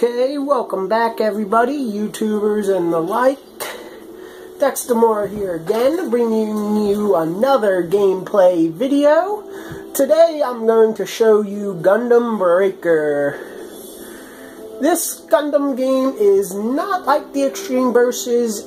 Okay, welcome back everybody, YouTubers and the like. Dexter here again, bringing you another gameplay video. Today I'm going to show you Gundam Breaker. This Gundam game is not like the Extreme Versus,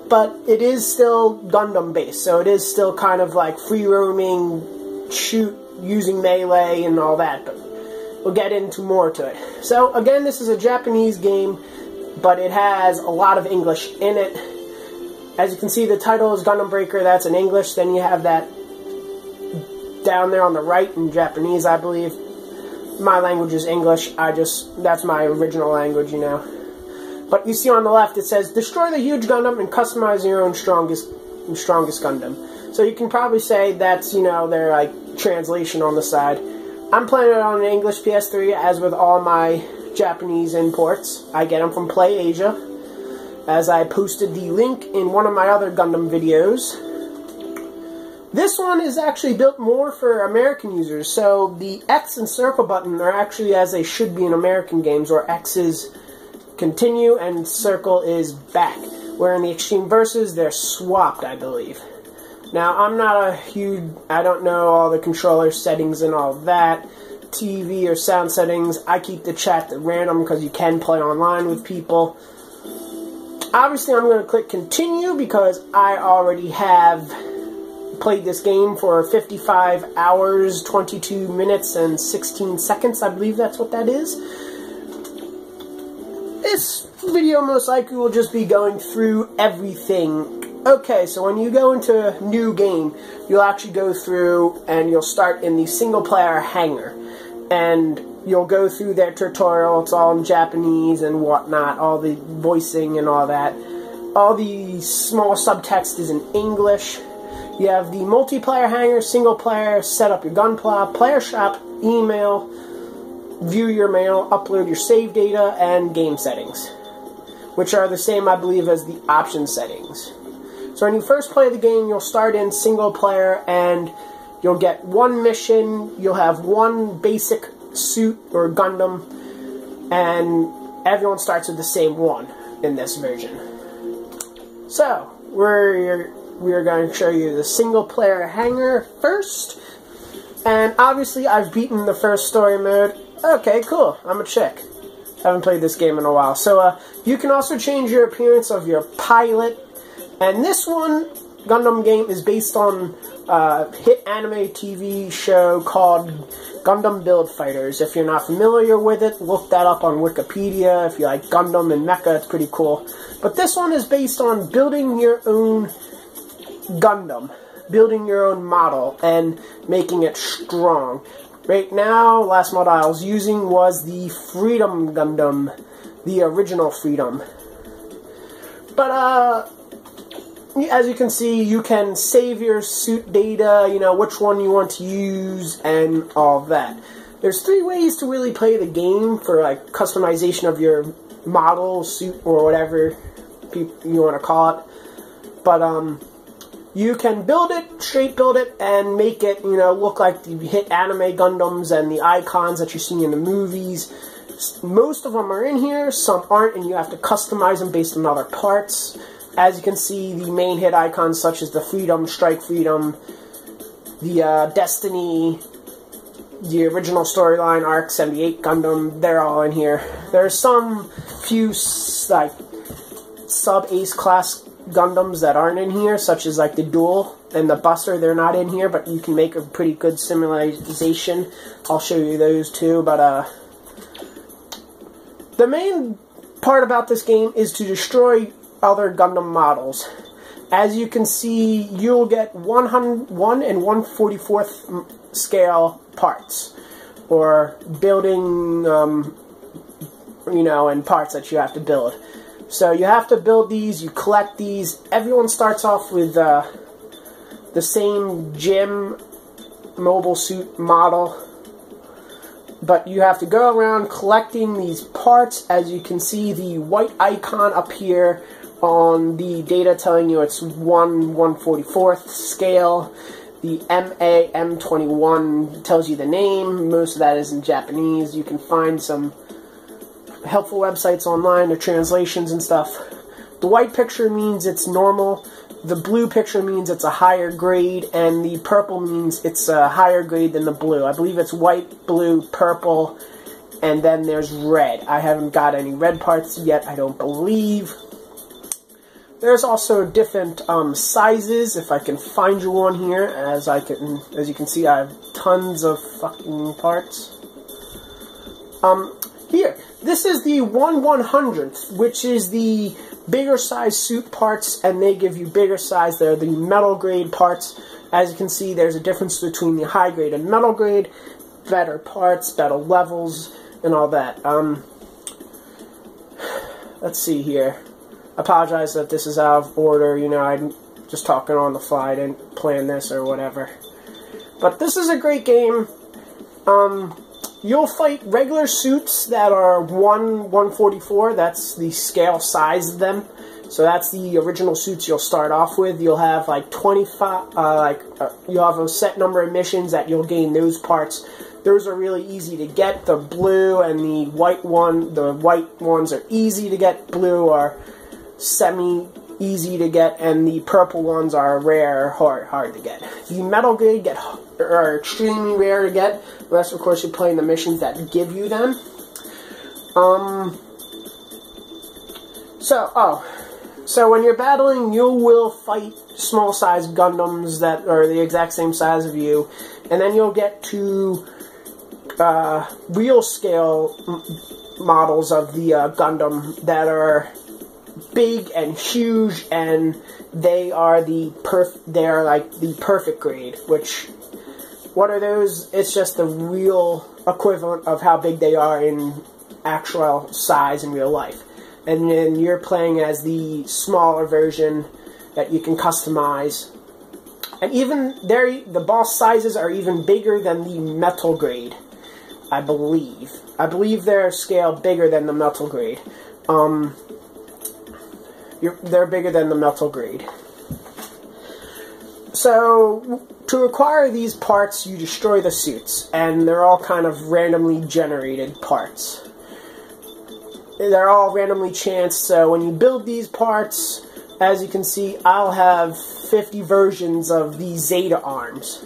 but it is still Gundam based, so it is still kind of like free roaming, shoot using melee and all that, but we'll get into more to it. So again, this is a Japanese game, but it has a lot of English in it. As you can see, the title is Gundam Breaker, that's in English. Then you have that down there on the right in Japanese, I believe. My language is English, that's my original language, you know. But you see on the left, it says, destroy the huge Gundam and customize your own strongest Gundam. So you can probably say that's, you know, their like translation on the side. I'm playing it on an English PS3, as with all my Japanese imports. I get them from Play Asia, as I posted the link in one of my other Gundam videos. This one is actually built more for American users, so the X and circle button are actually as they should be in American games, where X is continue and circle is back. Where in the Extreme Versus, they're swapped, I believe. Now, I'm not a huge, I don't know all the controller settings and all that, TV or sound settings. I keep the chat at random because you can play online with people. Obviously, I'm going to click continue because I already have played this game for 55 hours, 22 minutes, and 16 seconds. I believe that's what that is. This video most likely will just be going through everything. Okay, so when you go into a new game, you'll actually go through and you'll start in the single player hangar. And you'll go through their tutorial, it's all in Japanese and whatnot, all the voicing and all that. All the small subtext is in English. You have the multiplayer hangar, single player, set up your gunpla, player shop, email, view your mail, upload your save data, and game settings. Which are the same, I believe, as the option settings. So when you first play the game, you'll start in single player and you'll get one mission, you'll have one basic suit or Gundam, and everyone starts with the same one in this version. So, we're going to show you the single player hangar first, and obviously I've beaten the first story mode. Okay, cool, I'm a chick. Haven't played this game in a while. So, you can also change your appearance of your pilot. And this one, Gundam game, is based on a hit anime TV show called Gundam Build Fighters. If you're not familiar with it, look that up on Wikipedia. If you like Gundam and Mecha, it's pretty cool. But this one is based on building your own Gundam, building your own model, and making it strong. Right now, last model I was using was the Freedom Gundam, the original Freedom. But, as you can see, you can save your suit data, you know, which one you want to use, and all of that. There's 3 ways to really play the game for, like, customization of your model, suit, or whatever you want to call it. But, you can build it, straight build it, and make it, you know, look like the hit anime Gundams and the icons that you see in the movies. Most of them are in here, some aren't, and you have to customize them based on other parts. As you can see, the main hit icons such as the Freedom, Strike Freedom, the Destiny, the original storyline arc, 78 Gundam, they're all in here. There are some few, like, sub-Ace class Gundams that aren't in here, such as, like, the Duel and the Buster, they're not in here, but you can make a pretty good similarization. I'll show you those too, but, the main part about this game is to destroy other Gundam models. As you can see, you'll get 1 and 1/44th scale parts, or building, you know, and parts that you have to build. So you have to build these, you collect these. Everyone starts off with the same gym mobile suit model, but you have to go around collecting these parts. As you can see, the white icon up here on the data telling you it's 1/144th scale. The MAM21 tells you the name. Most of that is in Japanese. You can find some helpful websites online, the translations and stuff. The white picture means it's normal, the blue picture means it's a higher grade, and the purple means it's a higher grade than the blue. I believe it's white, blue, purple, and then there's red. I haven't got any red parts yet, I don't believe. There's also different sizes, if I can find you one here. As you can see, I have tons of fucking parts. Here, this is the 1/100th, which is the bigger size suit parts, and they give you bigger size. They're the metal grade parts. As you can see, there's a difference between the high grade and metal grade. Better parts, better levels, and all that. Let's see here. I apologize that this is out of order, you know, I'm just talking on the fly, I didn't plan this or whatever. But this is a great game. You'll fight regular suits that are 1/144, that's the scale size of them. So that's the original suits you'll start off with. You'll have like 25, you'll have a set number of missions that you'll gain those parts. Those are really easy to get. The blue and the white ones are easy to get. Blue are semi-easy to get, and the purple ones are rare, hard to get. The metal grade are extremely rare to get, unless of course you're playing the missions that give you them. So when you're battling, you will fight small size Gundams that are the exact same size of you, and then you'll get to real scale models of the Gundam that are big and huge, and they are like the perfect grade. Which, what are those? It's just the real equivalent of how big they are in actual size in real life. And then you're playing as the smaller version that you can customize. And even the boss sizes are even bigger than the metal grade, I believe. I believe they're scaled bigger than the metal grade. They're bigger than the metal grade. So, to acquire these parts, you destroy the suits, and they're all kind of randomly generated parts. They're all randomly chanced, so when you build these parts, as you can see, I'll have 50 versions of the Zeta arms,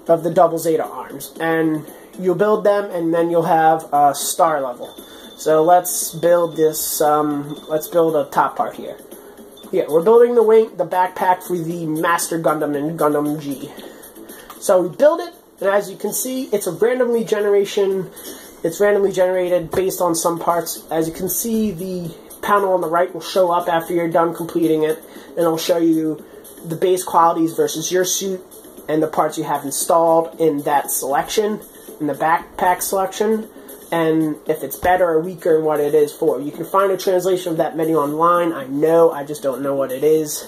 of the double Zeta arms, and you'll build them, and then you'll have a star level. So let's build this, let's build a top part here. Yeah, we're building the backpack for the Master Gundam and Gundam G. So we build it, and as you can see, it's randomly generated based on some parts. As you can see, the panel on the right will show up after you're done completing it, and it'll show you the base qualities versus your suit, and the parts you have installed in that selection, in the backpack selection, and if it's better or weaker and what it is for. You can find a translation of that menu online. I know, I just don't know what it is.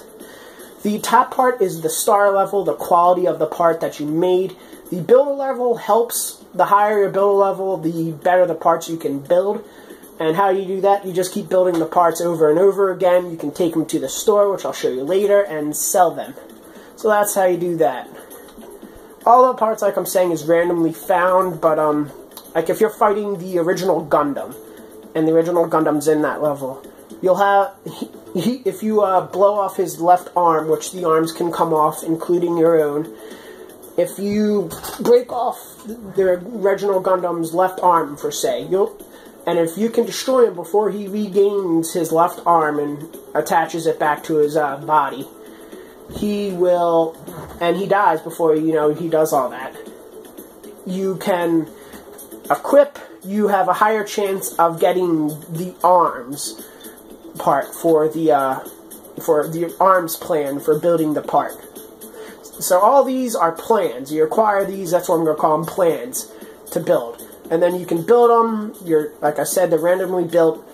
The top part is the star level, the quality of the part that you made. The builder level helps. The higher your builder level, the better the parts you can build. And how you do that, you just keep building the parts over and over again. You can take them to the store, which I'll show you later, and sell them. So that's how you do that. All the parts, like I'm saying, is randomly found, but like if you're fighting the original Gundam, and the original Gundam's in that level, you'll have, if you blow off his left arm, which the arms can come off, including your own, if you break off the original Gundam's left arm, for say, and if you can destroy him before he regains his left arm and attaches it back to his body, he will, and he dies before, you know, he does all that. You can equip, you have a higher chance of getting the arms part for the arms plan for building the part. So all these are plans. You acquire these, that's what I'm going to call them, plans to build. And then you can build them, like I said, they're randomly built,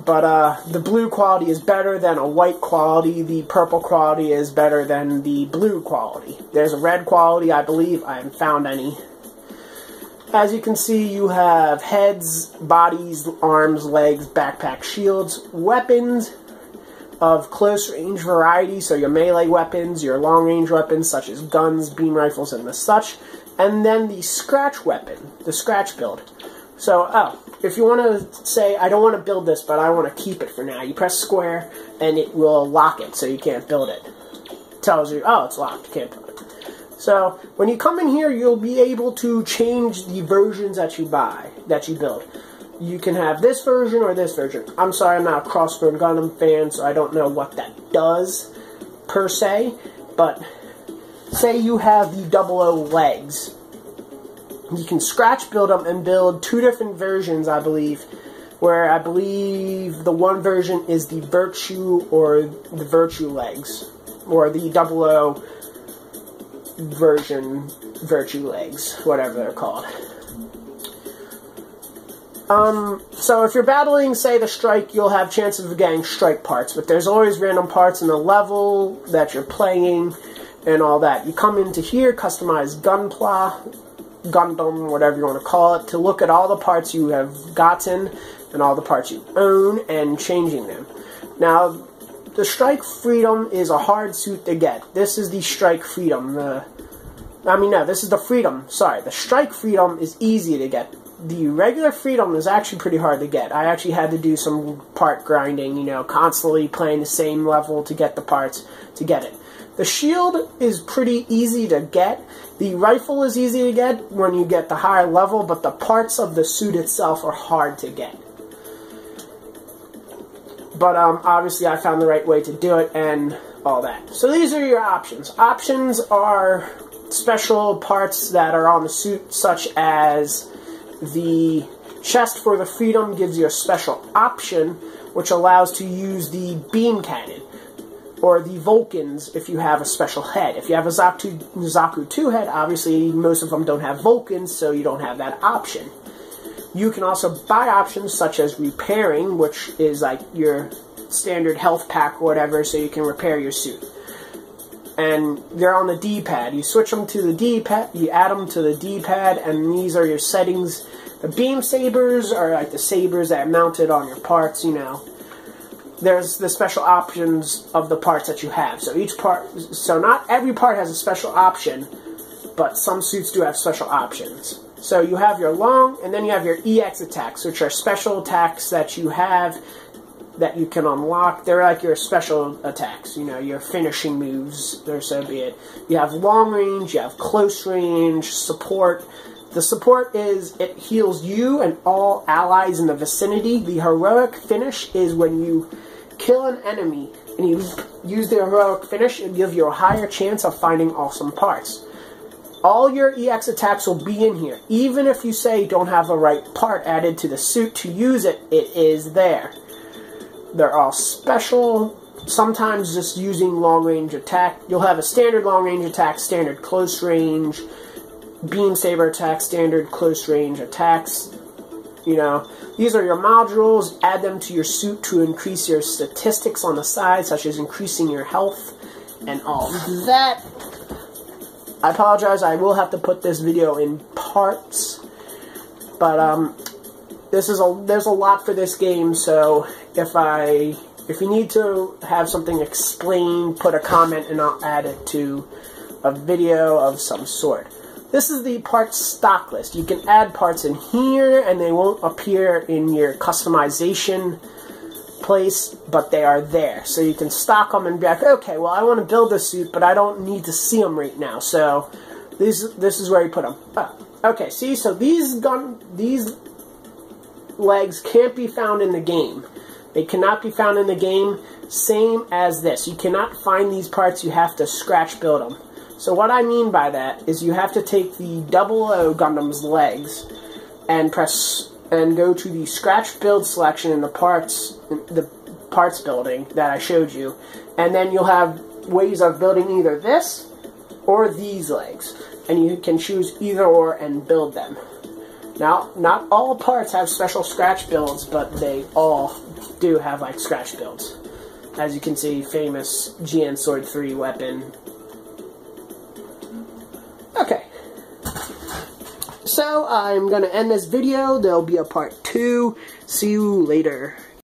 but the blue quality is better than a white quality, the purple quality is better than the blue quality. There's a red quality, I believe, I haven't found any. As you can see, you have heads, bodies, arms, legs, backpack, shields, weapons of close range variety, so your melee weapons, your long range weapons such as guns, beam rifles, and the such, and then the scratch weapon, the scratch build. So, if you want to say, I don't want to build this, but I want to keep it for now, you press square, and it will lock it, so you can't build it. It tells you, oh, it's locked, you can't build it. So, when you come in here, you'll be able to change the versions that you build. You can have this version or this version. I'm sorry, I'm not a Crossbone Gundam fan, so I don't know what that does, per se, but say you have the 00 legs. You can scratch build them and build 2 different versions, I believe, where I believe the one version is the Virtue or the Virtue legs, or the 00 version Virtue legs, whatever they're called. So if you're battling, say, the Strike, you'll have chances of getting Strike parts, but there's always random parts in the level that you're playing and all that. You come into here, customize Gundam, whatever you want to call it, to look at all the parts you have gotten and all the parts you own and changing them. Now, the Strike Freedom is a hard suit to get. This is the Strike Freedom. This is the Freedom. Sorry, the Strike Freedom is easy to get. The regular Freedom is actually pretty hard to get. I actually had to do some part grinding, you know, constantly playing the same level to get the parts to get it. The shield is pretty easy to get. The rifle is easy to get when you get the higher level, but the parts of the suit itself are hard to get. But obviously I found the right way to do it and all that. So these are your options. Options are special parts that are on the suit, such as the chest for the Freedom gives you a special option, which allows to use the beam cannon, or the Vulcans if you have a special head. If you have a Zaku 2 head, obviously most of them don't have Vulcans, so you don't have that option. You can also buy options such as repairing, which is like your standard health pack or whatever, so you can repair your suit. And they're on the D-pad. You switch them to the D-pad, you add them to the D-pad, and these are your settings. The beam sabers are like the sabers that are mounted on your parts, you know. There's the special options of the parts that you have. So each part, so not every part has a special option, but some suits do have special options. So you have your long, and then you have your EX attacks, which are special attacks that you have that you can unlock. They're like your special attacks, you know, your finishing moves, or so be it. You have long range, you have close range, support. The support is, it heals you and all allies in the vicinity. The heroic finish is when you kill an enemy and you use the heroic finish, it gives you a higher chance of finding awesome parts. All your EX attacks will be in here. Even if you say you don't have the right part added to the suit to use it, it is there. They're all special. Sometimes just using long range attack. You'll have a standard long range attack, standard close range, beam saber attack, standard close range attacks. You know, these are your modules. Add them to your suit to increase your statistics on the side, such as increasing your health and all that. I apologize, I will have to put this video in parts, but there's a lot for this game, so if you need to have something explained, put a comment and I'll add it to a video of some sort. This is the parts stock list. You can add parts in here and they won't appear in your customization place, but they are there. So you can stock them and be like, okay, well I want to build this suit, but I don't need to see them right now. So this is where you put them. Okay, see, so these legs can't be found in the game. They cannot be found in the game, same as this. You cannot find these parts, you have to scratch build them. So what I mean by that is you have to take the 00 Gundam's legs and go to the scratch build selection in the parts building that I showed you, and then you'll have ways of building either this or these legs, and you can choose either or and build them. Now, not all parts have special scratch builds, but they all do have like scratch builds. As you can see, famous GN Sword 3 weapon. Okay. So, I'm going to end this video. There'll be a part 2. See you later.